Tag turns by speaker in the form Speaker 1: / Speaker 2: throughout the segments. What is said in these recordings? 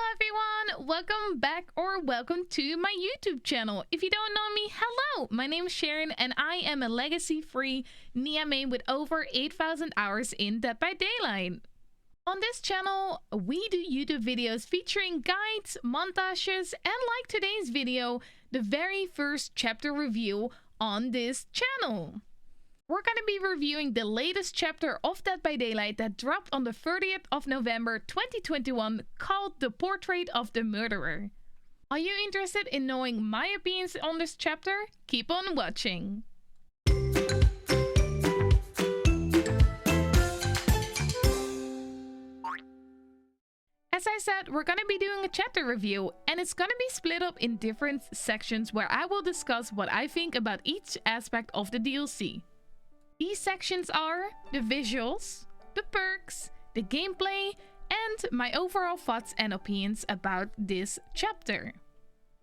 Speaker 1: Hello everyone, welcome back or welcome to my YouTube channel. If you don't know me, hello, my name is Sharon and I am a legacy-free Nia main with over 8,000 hours in Dead by Daylight. On this channel, we do YouTube videos featuring guides, montages, and like today's video, the very first chapter review on this channel. We're going to be reviewing the latest chapter of Dead by Daylight that dropped on the 30th of November 2021 called The Portrait of the Murderer. Are you interested in knowing my opinions on this chapter? Keep on watching. As I said, we're going to be doing a chapter review, and it's going to be split up in different sections where I will discuss what I think about each aspect of the DLC. These sections are the visuals, the perks, the gameplay, and my overall thoughts and opinions about this chapter.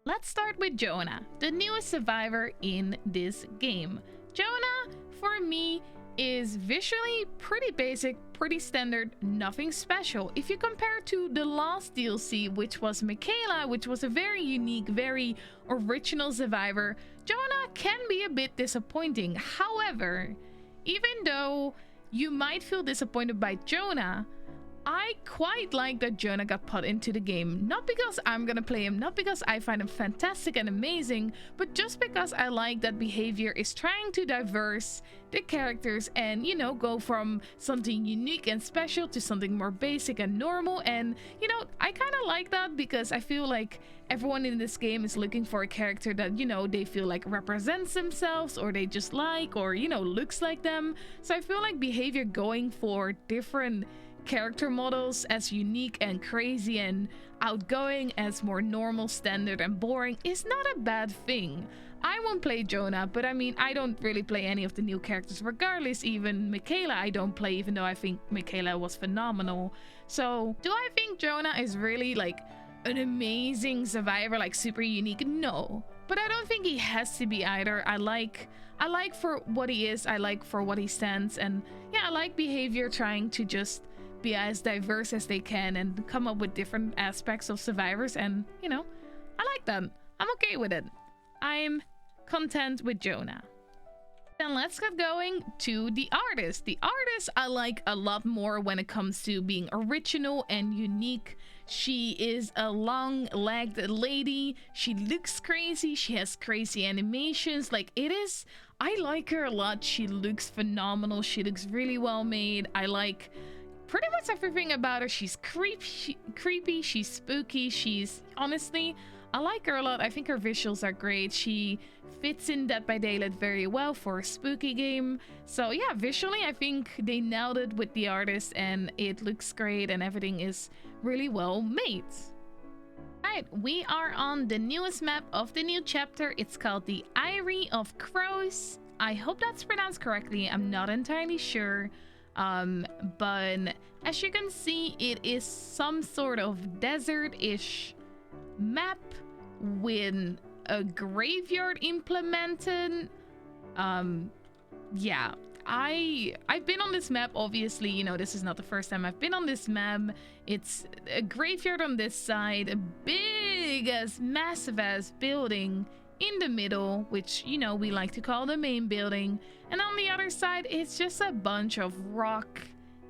Speaker 1: Let's start with Jonah, the newest survivor in this game. Jonah, for me, is visually pretty basic, pretty standard, nothing special. If you compare to the last DLC, which was Michaela, which was a very unique, very original survivor, Jonah can be a bit disappointing. However, even though you might feel disappointed by Jonah, I quite like that Jonah got put into the game. Not because I'm gonna play him, not because I find him fantastic and amazing, but just because I like that Behavior is trying to diverse the characters and, you know, go from something unique and special to something more basic and normal. And, you know, I kind of like that because I feel like everyone in this game is looking for a character that, you know, they feel like represents themselves or they just like or, you know, looks like them. So I feel like Behavior going for different character models as unique and crazy and outgoing as more normal, standard, and boring is not a bad thing. I won't play Jonah, but I mean, I don't really play any of the new characters regardless. Even Michaela I don't play, even though I think Michaela was phenomenal. So do I think Jonah is really like an amazing survivor, like super unique? No, but I don't think he has to be either. I like for what he is, I like for what he stands, and yeah, I like Behavior trying to just be as diverse as they can and come up with different aspects of survivors, and you know, I like that. I'm okay with it. I'm content with Jonah. Then let's get going to the artist. The artist I like a lot more when it comes to being original and unique. She is a long-legged lady. She looks crazy. She has crazy animations. Like, it is, I like her a lot. She looks phenomenal. She looks really well made. I like pretty much everything about her. She's creepy, she's spooky, she's honestly, I like her a lot. I think her visuals are great. She fits in Dead by Daylight very well for a spooky game. So yeah, visually I think they nailed it with the artist and it looks great and everything is really well made. Alright, we are on the newest map of the new chapter. It's called the Irie of Crows. I hope that's pronounced correctly. I'm not entirely sure. But as you can see, it is some sort of desert-ish map with a graveyard implemented. Yeah, I've been on this map, obviously, you know, this is not the first time I've been on this map. It's a graveyard on this side, a big as massive ass building in the middle, which, you know, we like to call the main building, and on the other side it's just a bunch of rock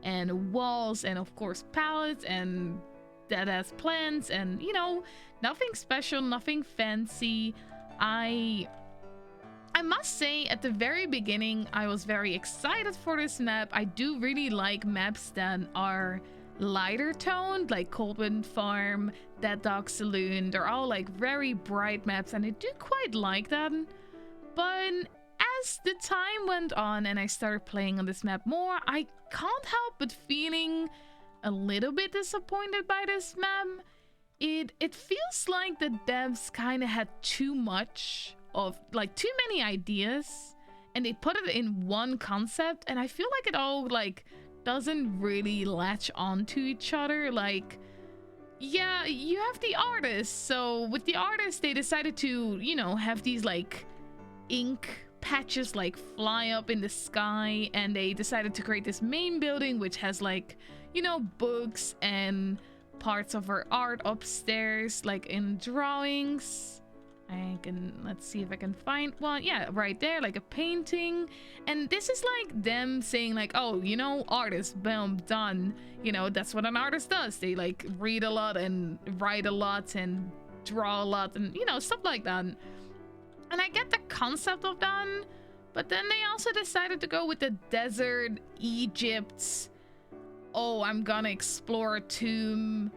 Speaker 1: and walls and of course pallets and dead ass plants and, you know, nothing special, nothing fancy. I must say, at the very beginning I was very excited for this map. I do really like maps that are lighter toned, like Cold Wind Farm, Dead Dog Saloon. They're all like very bright maps and I do quite like them. But as the time went on and I started playing on this map more, I can't help but feeling a little bit disappointed by this map. It feels like the devs kind of had too much of, like, too many ideas and they put it in one concept, and I feel like it all like doesn't really latch onto each other. Like, yeah, you have the artist, so with the artist they decided to, you know, have these like ink patches like fly up in the sky, and they decided to create this main building which has like, you know, books and parts of her art upstairs, like in drawings. Let's see if I can find one. Yeah, right there, like a painting. And this is like them saying like, oh, you know, artist, boom, done. You know, that's what an artist does. They like read a lot and write a lot and draw a lot and, you know, stuff like that. And I get the concept of that, but then they also decided to go with the desert, Egypt, oh, I'm gonna explore a tomb,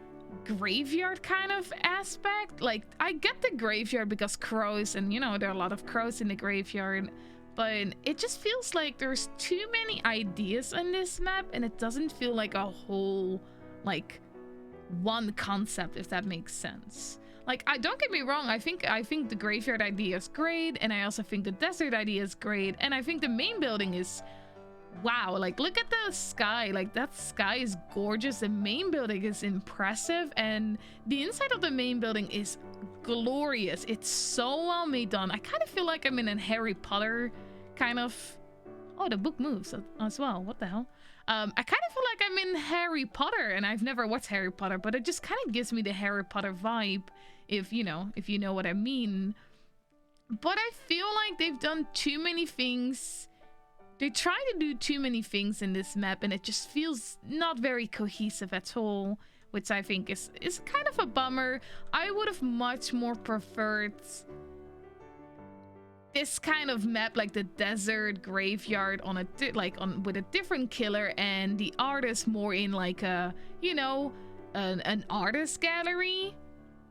Speaker 1: graveyard kind of aspect. Like, I get the graveyard because crows, and you know, there are a lot of crows in the graveyard, but it just feels like there's too many ideas in this map, and it doesn't feel like a whole, like, one concept, if that makes sense. Like, don't get me wrong, I think the graveyard idea is great, and I also think the desert idea is great, and I think the main building is wow. Like, look at the sky. Like, that sky is gorgeous. The main building is impressive, and the inside of the main building is glorious. It's so well made done. I kind of feel like I'm in a Harry Potter kind of... Oh, the book moves as well. What the hell? I kind of feel like I'm in Harry Potter, and I've never watched Harry Potter, but it just kind of gives me the Harry Potter vibe, if you know what I mean. But I feel like they've done too many things. They try to do too many things in this map, and it just feels not very cohesive at all, which I think is kind of a bummer. I would have much more preferred this kind of map, like the desert graveyard on with a different killer, and the artist more in like a, you know, an artist gallery.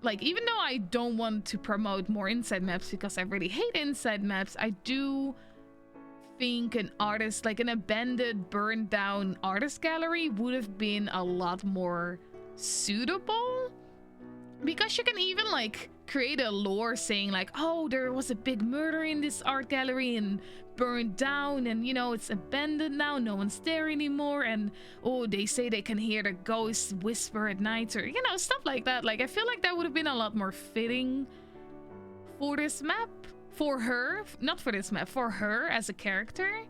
Speaker 1: Like, even though I don't want to promote more inside maps because I really hate inside maps, I do think an artist, like an abandoned, burned down artist gallery, would have been a lot more suitable, because you can even like create a lore saying like, oh, there was a big murder in this art gallery and burned down, and you know, it's abandoned now, no one's there anymore, and oh, they say they can hear the ghosts whisper at night, or you know, stuff like that. Like, I feel like that would have been a lot more fitting for this map. For her, not for this map, for her as a character.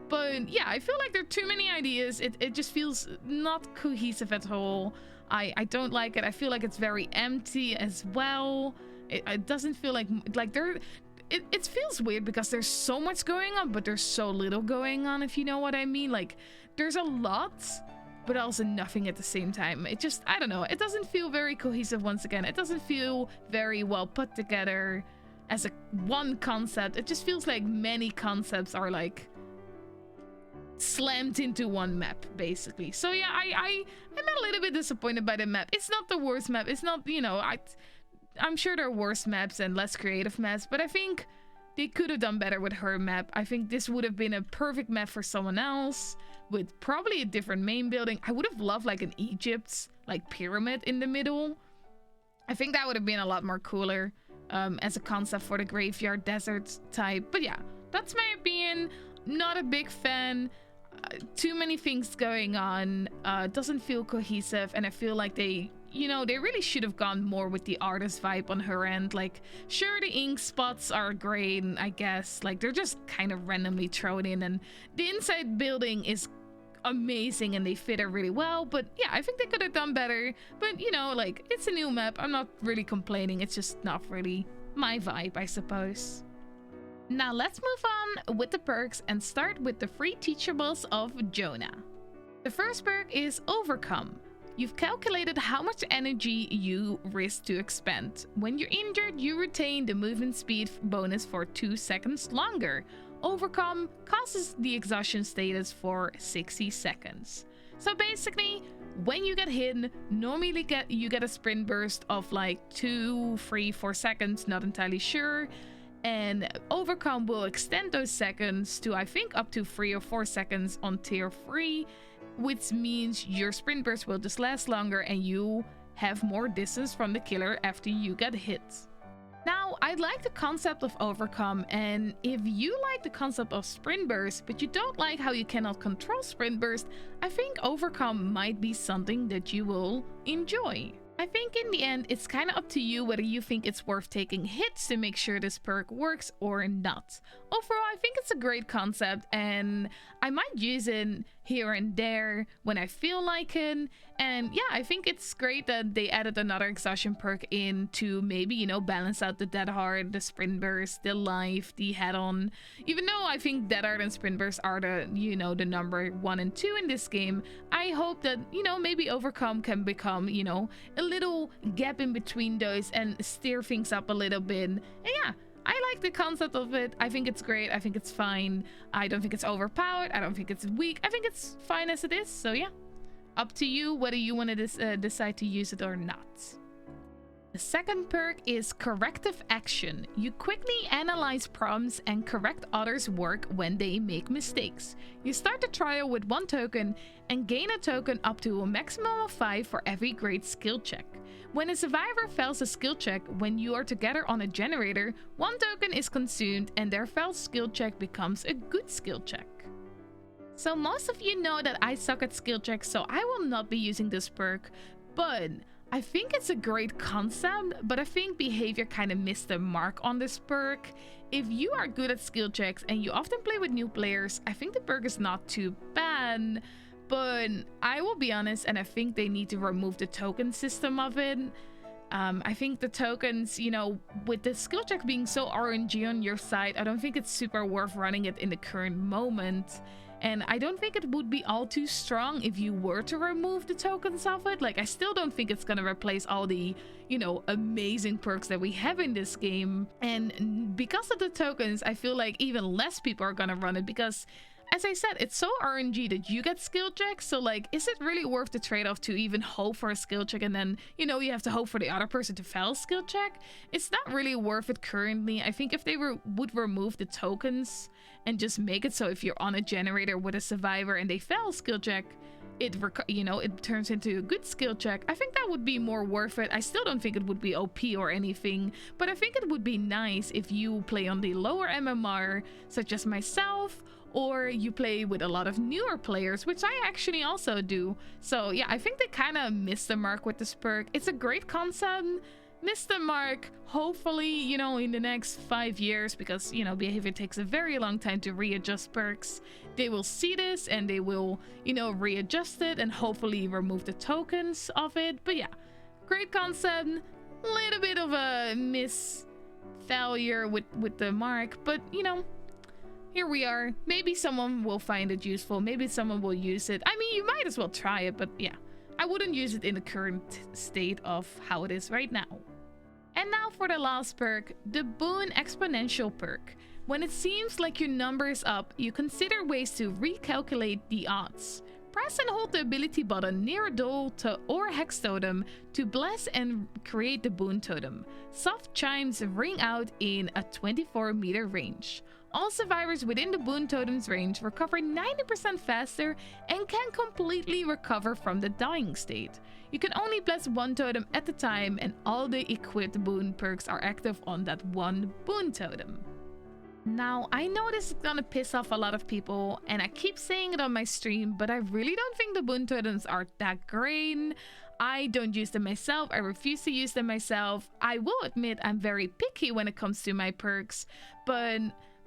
Speaker 1: But yeah, I feel like there are too many ideas. It just feels not cohesive at all. I don't like it. I feel like it's very empty as well. It doesn't feel like there... It feels weird because there's so much going on, but there's so little going on, if you know what I mean. Like, there's a lot, but also nothing at the same time. It just, I don't know. It doesn't feel very cohesive once again. It doesn't feel very well put together as a one concept. It just feels like many concepts are like slammed into one map, basically. So yeah, I'm a little bit disappointed by the map. It's not the worst map. It's not, you know, I'm sure there are worse maps and less creative maps, but I think they could have done better with her map. I think this would have been a perfect map for someone else with probably a different main building. I would have loved like an Egypt like pyramid in the middle. I think that would have been a lot more cooler as a concept for the graveyard desert type. But yeah, that's my opinion. Not a big fan. Too many things going on. Doesn't feel cohesive, and I feel like they, you know, they really should have gone more with the artist vibe on her end. Like, sure, the ink spots are great, and I guess like they're just kind of randomly thrown in, and the inside building is amazing and they fit her really well. But yeah, I think they could have done better. But you know, like, it's a new map. I'm not really complaining. It's just not really my vibe, I suppose. Now let's move on with the perks and start with the free teachables of Jonah. The first perk is Overcome. You've calculated how much energy you risk to expend. When you're injured, you retain the movement speed bonus for 2 seconds longer. Overcome causes the exhaustion status for 60 seconds. So basically, when you get hit, normally you get a sprint burst of like 2, 3, 4 seconds, not entirely sure. And Overcome will extend those seconds to, I think, up to 3 or 4 seconds on tier 3, which means your sprint burst will just last longer and you have more distance from the killer after you get hit. Now, I like the concept of Overcome, and if you like the concept of Sprint Burst, but you don't like how you cannot control Sprint Burst, I think Overcome might be something that you will enjoy. I think in the end, it's kind of up to you whether you think it's worth taking hits to make sure this perk works or not. Overall, I think it's a great concept, and I might use it here and there when I feel like it. And yeah, I think it's great that they added another exhaustion perk in to maybe, you know, balance out the Dead Hard, the Sprint Burst, the Life, the Head-On. Even though I think Dead Hard and Sprint Burst are the, you know, the number 1 and 2 in this game, I hope that, you know, maybe Overcome can become, you know, a little gap in between those and steer things up a little bit. And yeah, I like the concept of it. I think it's great. I think it's fine. I don't think it's overpowered. I don't think it's weak. I think it's fine as it is. So yeah, up to you whether you want to decide to use it or not. The second perk is Corrective Action. You quickly analyze problems and correct others' work when they make mistakes. You start the trial with 1 token and gain a token up to a maximum of 5 for every great skill check. When a survivor fails a skill check when you are together on a generator, 1 token is consumed and their failed skill check becomes a good skill check. So most of you know that I suck at skill checks, so I will not be using this perk, but I think it's a great concept, but I think behavior kind of missed the mark on this perk. If you are good at skill checks and you often play with new players, I think the perk is not too bad. But I will be honest, and I think they need to remove the token system of it. I think the tokens, you know, with the skill check being so RNG on your side, I don't think it's super worth running it in the current moment. And I don't think it would be all too strong if you were to remove the tokens of it. Like, I still don't think it's gonna replace all the, you know, amazing perks that we have in this game. And because of the tokens, I feel like even less people are gonna run it because, as I said, it's so RNG that you get skill checks. So like, is it really worth the trade-off to even hope for a skill check and then, you know, you have to hope for the other person to fail a skill check? It's not really worth it currently. I think if they would remove the tokens and just make it so if you're on a generator with a survivor and they fail a skill check, it turns into a good skill check. I think that would be more worth it. I still don't think it would be OP or anything, but I think it would be nice if you play on the lower MMR, such as myself, or you play with a lot of newer players, which I actually also do. So yeah, I think they kind of missed the mark with this perk. It's a great concept. Missed the mark, hopefully, you know, in the next 5 years, because, you know, behavior takes a very long time to readjust perks. They will see this and they will, you know, readjust it and hopefully remove the tokens of it. But yeah, great concept. Little bit of a failure with the mark, but, you know, here we are. Maybe someone will find it useful. Maybe someone will use it. I mean, you might as well try it, but yeah, I wouldn't use it in the current state of how it is right now. And now for the last perk, the Boon Exponential perk. When it seems like your number is up, you consider ways to recalculate the odds. Press and hold the ability button near a door or Hex Totem to bless and create the Boon Totem. Soft chimes ring out in a 24-meter range. All survivors within the Boon Totem's range recover 90% faster and can completely recover from the dying state. You can only bless 1 totem at a time, and all the equipped boon perks are active on that 1 Boon Totem. Now, I know this is gonna piss off a lot of people, and I keep saying it on my stream, but I really don't think the Boon Totems are that great. I don't use them myself. I refuse to use them myself. I will admit I'm very picky when it comes to my perks, but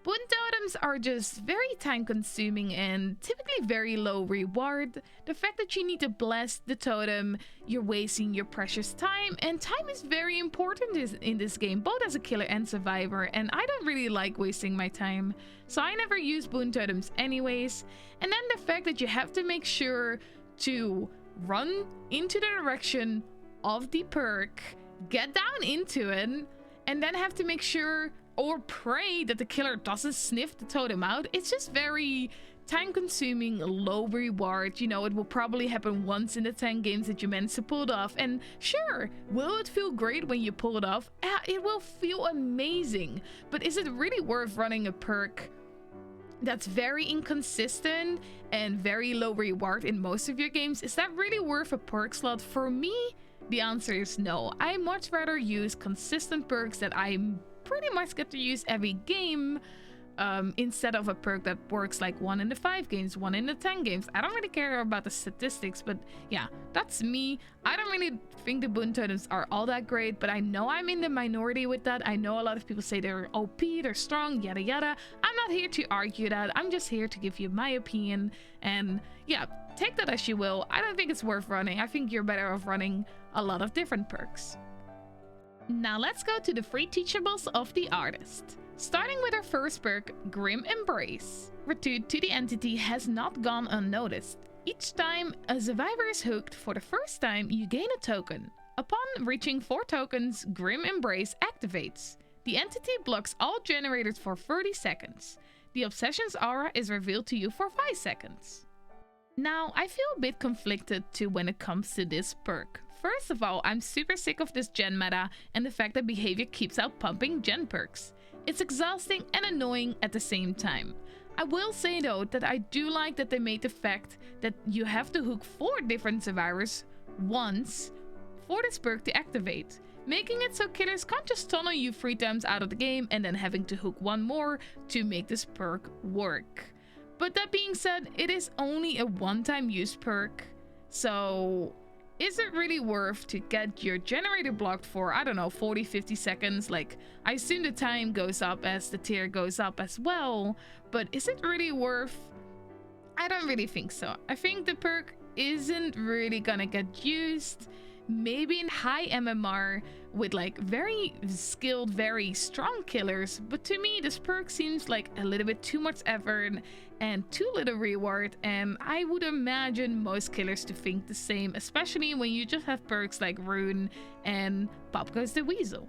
Speaker 1: Boon Totems are just very time consuming and typically very low reward. The fact that you need to bless the totem, you're wasting your precious time, and time is very important in this game, both as a killer and survivor, and I don't really like wasting my time, so I never use Boon Totems anyways. And then the fact that you have to make sure to run into the direction of the perk, get down into it, and then have to make sure or pray that the killer doesn't sniff the totem out. It's just very time consuming, low reward. You know, it will probably happen once in the 10 games that you manage to pull it off. And sure, will it feel great when you pull it off? It will feel amazing. But is it really worth running a perk that's very inconsistent and very low reward in most of your games? Is that really worth a perk slot? For me, the answer is no. I much rather use consistent perks that I'm pretty much get to use every game. instead of a perk that works like 1 in the 5 games, 1 in the 10 games. I don't really care about the statistics, but yeah, that's me. I don't really think the Boon Totems are all that great, but I know I'm in the minority with that. I know a lot of people say they're OP, they're strong, yada yada. I'm not here to argue that. I'm just here to give you my opinion, and yeah, take that as you will. I don't think it's worth running. I think you're better off running a lot of different perks. Now let's go to the free teachables of the artist. Starting with our first perk, Grim Embrace. Returned to the entity has not gone unnoticed. Each time a survivor is hooked for the first time, you gain a token. Upon reaching 4 tokens, Grim Embrace activates. The entity blocks all generators for 30 seconds. The Obsession's aura is revealed to you for 5 seconds. Now, I feel a bit conflicted too when it comes to this perk. First of all, I'm super sick of this gen meta and the fact that behavior keeps out pumping gen perks. It's exhausting and annoying at the same time. I will say though that I do like that they made the fact that you have to hook 4 different survivors once for this perk to activate, making it so killers can't just tunnel you 3 times out of the game and then having to hook 1 more to make this perk work. But that being said, it is only a one-time use perk, so is it really worth to get your generator blocked for, I don't know, 40-50 seconds? Like, I assume the time goes up as the tier goes up as well, but is it really worth? I don't really think so. I think the perk isn't really gonna get used. Maybe in high MMR with like very skilled, very strong killers, but to me this perk seems like a little bit too much effort and too little reward, and I would imagine most killers to think the same, especially when you just have perks like Rune and Pop Goes the Weasel.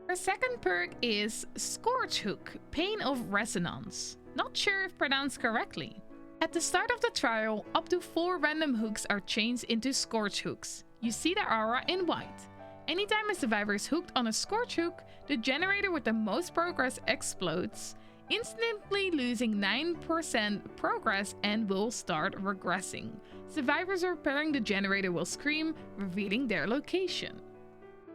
Speaker 1: Our second perk is Scorch Hook, Pain of Resonance. Not sure if pronounced correctly. At the start of the trial, up to 4 random hooks are changed into Scorch Hooks. You see the aura in white. Anytime a survivor is hooked on a Scorch Hook, the generator with the most progress explodes, instantly losing 9% progress and will start regressing. Survivors repairing the generator will scream, revealing their location.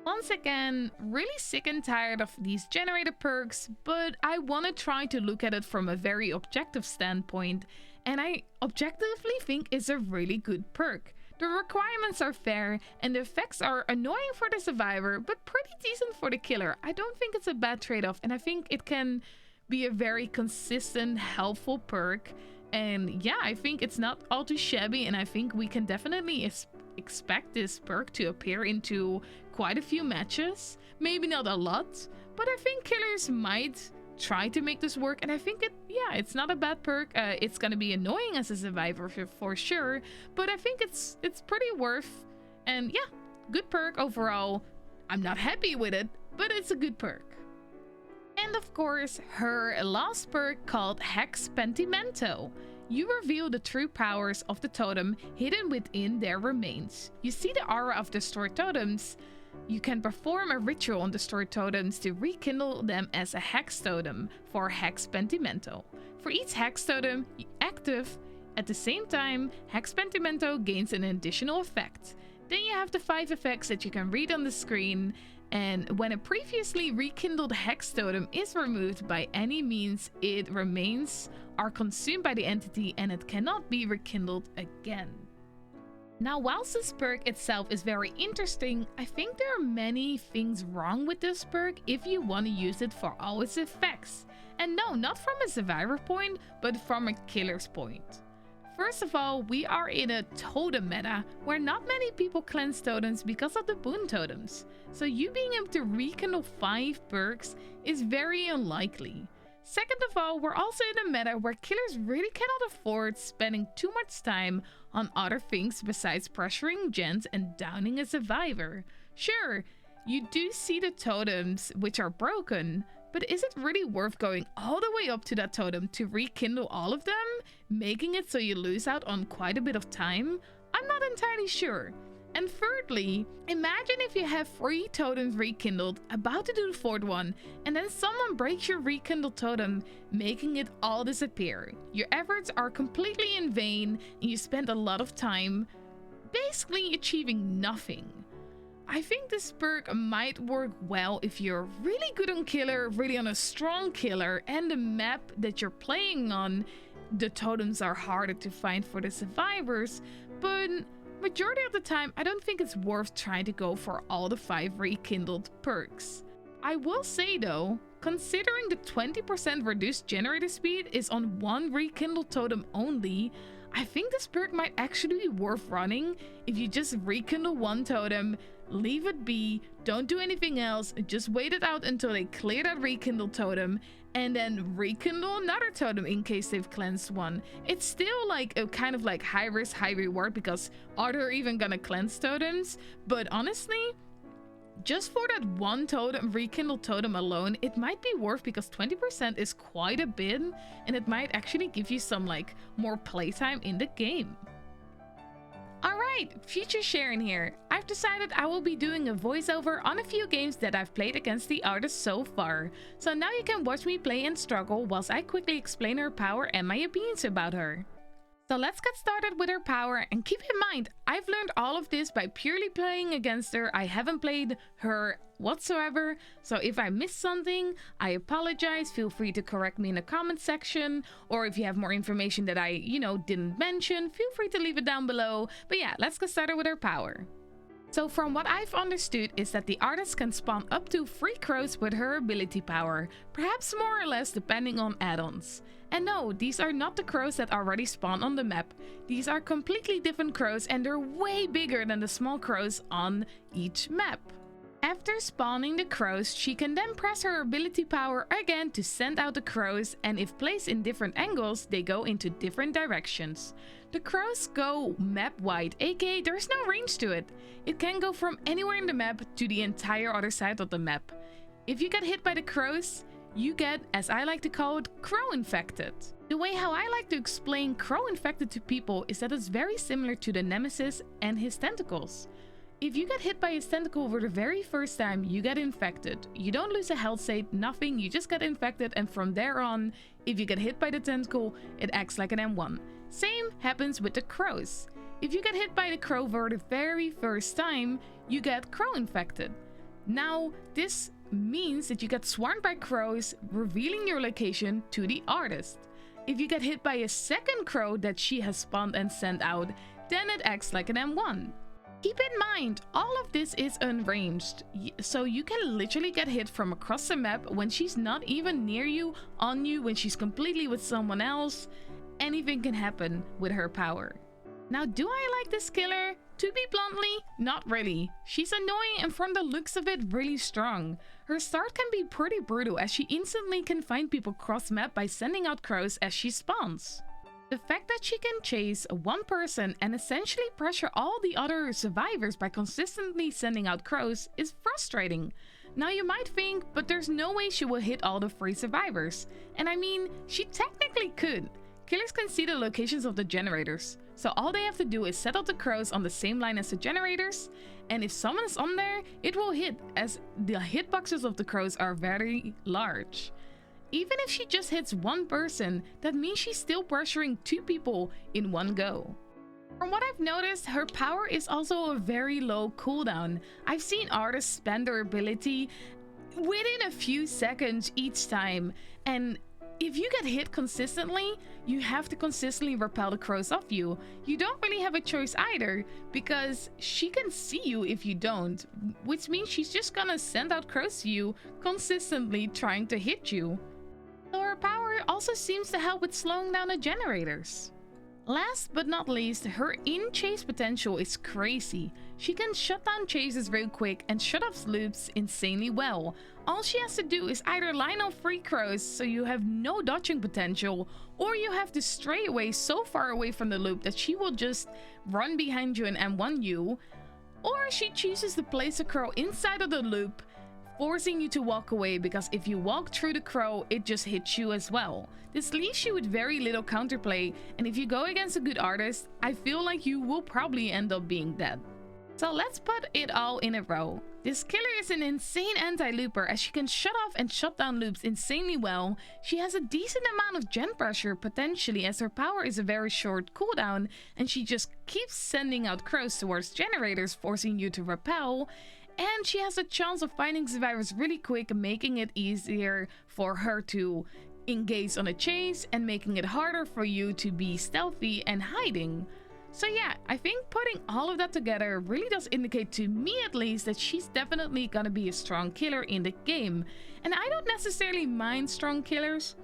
Speaker 1: Once again, really sick and tired of these generator perks, but I want to try to look at it from a very objective standpoint, and I objectively think it's a really good perk. The requirements are fair and the effects are annoying for the survivor, but pretty decent for the killer. I don't think it's a bad trade-off, and I think it can be a very consistent, helpful perk. And yeah, I think it's not all too shabby, and I think we can definitely expect this perk to appear into quite a few matches. Maybe not a lot, but I think killers might try to make this work, and I think it's not a bad perk. It's gonna be annoying as a survivor for sure, but I think it's pretty worth, and yeah, good perk overall. I'm not happy with it, but it's a good perk. And of course, her last perk called Hex Pentimento. You reveal the true powers of the totem hidden within their remains. You see the aura of destroyed totems. You can perform a ritual on destroyed totems to rekindle them as a Hex Totem for Hex Pentimento. For each Hex Totem active at the same time, Hex Pentimento gains an additional effect. Then you have the 5 effects that you can read on the screen, and when a previously rekindled Hex Totem is removed by any means, its remains are consumed by the entity and it cannot be rekindled again. Now, whilst this perk itself is very interesting, I think there are many things wrong with this perk if you want to use it for all its effects. And no, not from a survivor point, but from a killer's point. First of all, we are in a totem meta where not many people cleanse totems because of the Boon Totems. So you being able to rekindle 5 perks is very unlikely. Second of all, we're also in a meta where killers really cannot afford spending too much time on other things besides pressuring gens and downing a survivor. Sure, you do see the totems which are broken, but is it really worth going all the way up to that totem to rekindle all of them, making it so you lose out on quite a bit of time? I'm not entirely sure. And thirdly, imagine if you have 3 totems rekindled, about to do the 4th one, and then someone breaks your rekindled totem, making it all disappear. Your efforts are completely in vain, and you spend a lot of time basically achieving nothing. I think this perk might work well if you're really good on killer, really on a strong killer, and the map that you're playing on, the totems are harder to find for the survivors, but majority of the time I don't think it's worth trying to go for all the 5 rekindled perks. I will say though, considering the 20% reduced generator speed is on 1 rekindled totem only, I think this perk might actually be worth running if you just rekindle 1 totem, leave it be, don't do anything else, just wait it out until they clear that rekindled totem, and then rekindle another totem in case they've cleansed one. It's still like a kind of like high risk, high reward, because are they even gonna cleanse totems? But honestly, just for that 1 totem, rekindled totem alone, it might be worth, because 20% is quite a bit, and it might actually give you some like more playtime in the game. Alright, future Sharon here. I've decided I will be doing a voiceover on a few games that I've played against the artist so far. So now you can watch me play and struggle whilst I quickly explain her power and my opinions about her. So let's get started with her power, and keep in mind, I've learned all of this by purely playing against her. I haven't played her whatsoever, so if I missed something, I apologize. Feel free to correct me in the comment section, or if you have more information that I, didn't mention, feel free to leave it down below. But yeah, let's get started with her power. So from what I've understood is that the artist can spawn up to 3 crows with her ability power, perhaps more or less depending on add-ons. And no, these are not the crows that already spawn on the map. These are completely different crows, and they're way bigger than the small crows on each map. After spawning the crows, she can then press her ability power again to send out the crows, and if placed in different angles, they go into different directions. The crows go map wide, aka there's no range to it. It can go from anywhere in the map to the entire other side of the map. If you get hit by the crows, you get, as I like to call it, crow infected. The way how I like to explain crow infected to people is that it's very similar to the nemesis and his tentacles. If you get hit by his tentacle for the very first time, you get infected. You don't lose a health save, nothing, you just get infected, and from there on, if you get hit by the tentacle, it acts like an M1. Same happens with the crows. If you get hit by the crow for the very first time, you get crow infected. Now, this means that you get swarmed by crows, revealing your location to the artist. If you get hit by a second crow that she has spawned and sent out, then it acts like an M1. Keep in mind, all of this is unranged, so you can literally get hit from across the map when she's not even near you, on you, when she's completely with someone else. Anything can happen with her power. Now, do I like this killer? To be bluntly, not really. She's annoying and from the looks of it, really strong. Her start can be pretty brutal, as she instantly can find people cross map by sending out crows as she spawns. The fact that she can chase one person and essentially pressure all the other survivors by consistently sending out crows is frustrating. Now you might think, but there's no way she will hit all the 3 survivors. And I mean, she technically could. Killers can see the locations of the generators, so all they have to do is set up the crows on the same line as the generators, and if someone is on there, it will hit, as the hitboxes of the crows are very large. Even if she just hits 1 person, that means she's still pressuring 2 people in one go. From what I've noticed, her power is also a very low cooldown. I've seen artists spend their ability within a few seconds each time, and if you get hit consistently, you have to consistently repel the crows off you. You don't really have a choice either, because she can see you if you don't, which means she's just gonna send out crows to you, consistently trying to hit you. So her power also seems to help with slowing down the generators. Last but not least, her in-chase potential is crazy. She can shut down chases real quick and shut off loops insanely well. All she has to do is either line up 3 crows so you have no dodging potential, or you have to stray away so far away from the loop that she will just run behind you and M1 you, or she chooses to place a crow inside of the loop, forcing you to walk away, because if you walk through the crow, it just hits you as well. This leaves you with very little counterplay, and if you go against a good artist, I feel like you will probably end up being dead. So let's put it all in a row. This killer is an insane anti-looper, as she can shut off and shut down loops insanely well. She has a decent amount of gen pressure potentially, as her power is a very short cooldown, and she just keeps sending out crows towards generators, forcing you to repel. And she has a chance of finding survivors really quick, making it easier for her to engage on a chase and making it harder for you to be stealthy and hiding. So yeah, I think putting all of that together really does indicate, to me at least, that she's definitely gonna be a strong killer in the game. And I don't necessarily mind strong killers,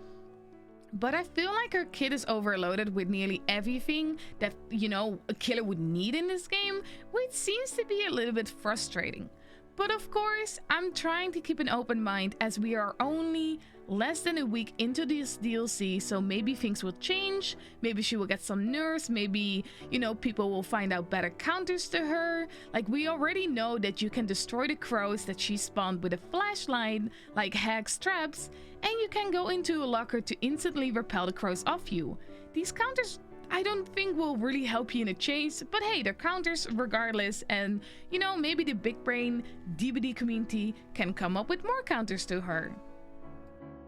Speaker 1: but I feel like her kit is overloaded with nearly everything that, you know, a killer would need in this game, which seems to be a little bit frustrating. But of course, I'm trying to keep an open mind as we are only less than a week into this DLC, so maybe things will change, maybe she will get some nerfs, maybe, you know, people will find out better counters to her. Like, we already know that you can destroy the crows that she spawned with a flashlight, like Hex traps, and you can go into a locker to instantly repel the crows off you. These counters I don't think will really help you in a chase, but hey, they're counters regardless, and you know, maybe the big brain DBD community can come up with more counters to her.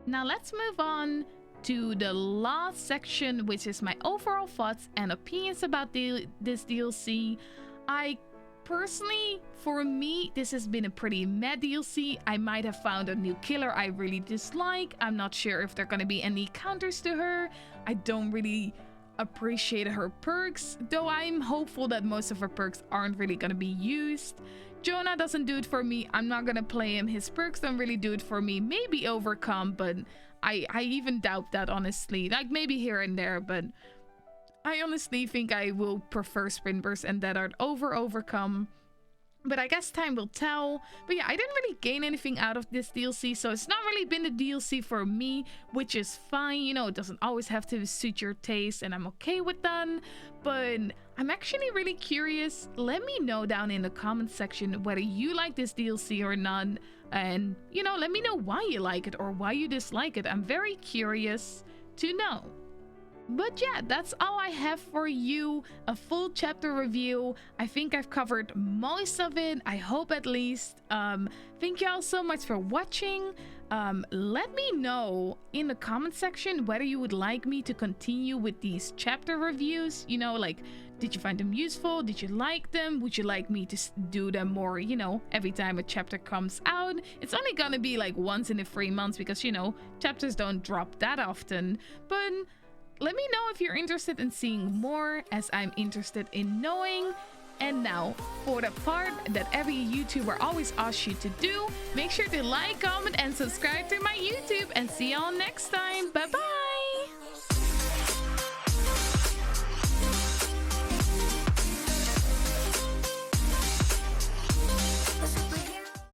Speaker 1: Now let's move on to the last section, which is my overall thoughts and opinions about this DLC. I personally, for me, this has been a pretty meh DLC. I might have found a new killer I really dislike. I'm not sure if there are going to be any counters to her. I don't really appreciate her perks, though I'm hopeful that most of her perks aren't really going to be used. Jonah doesn't do it for me. I'm not going to play him. His perks don't really do it for me. Maybe Overcome, but I even doubt that, honestly. Like, maybe here and there, but I honestly think I will prefer Sprint Burst and Dead Art over Overcome. But I guess time will tell. But yeah, I didn't really gain anything out of this DLC, so it's not really been the DLC for me, which is fine. You know, it doesn't always have to suit your taste, and I'm okay with that. But I'm actually really curious. Let me know down in the comment section whether you like this DLC or not. And, you know, let me know why you like it or why you dislike it. I'm very curious to know. But yeah, that's all I have for you, a full chapter review. I think I've covered most of it, I hope at least. Thank you all so much for watching. Let me know in the comment section whether you would like me to continue with these chapter reviews. You know, like, did you find them useful? Did you like them? Would you like me to do them more, you know, every time a chapter comes out? It's only gonna be like once in the 3 months because, you know, chapters don't drop that often. But let me know if you're interested in seeing more, as I'm interested in knowing. And now, for the part that every YouTuber always asks you to do, make sure to like, comment, and subscribe to my YouTube, and see y'all next time. Bye bye!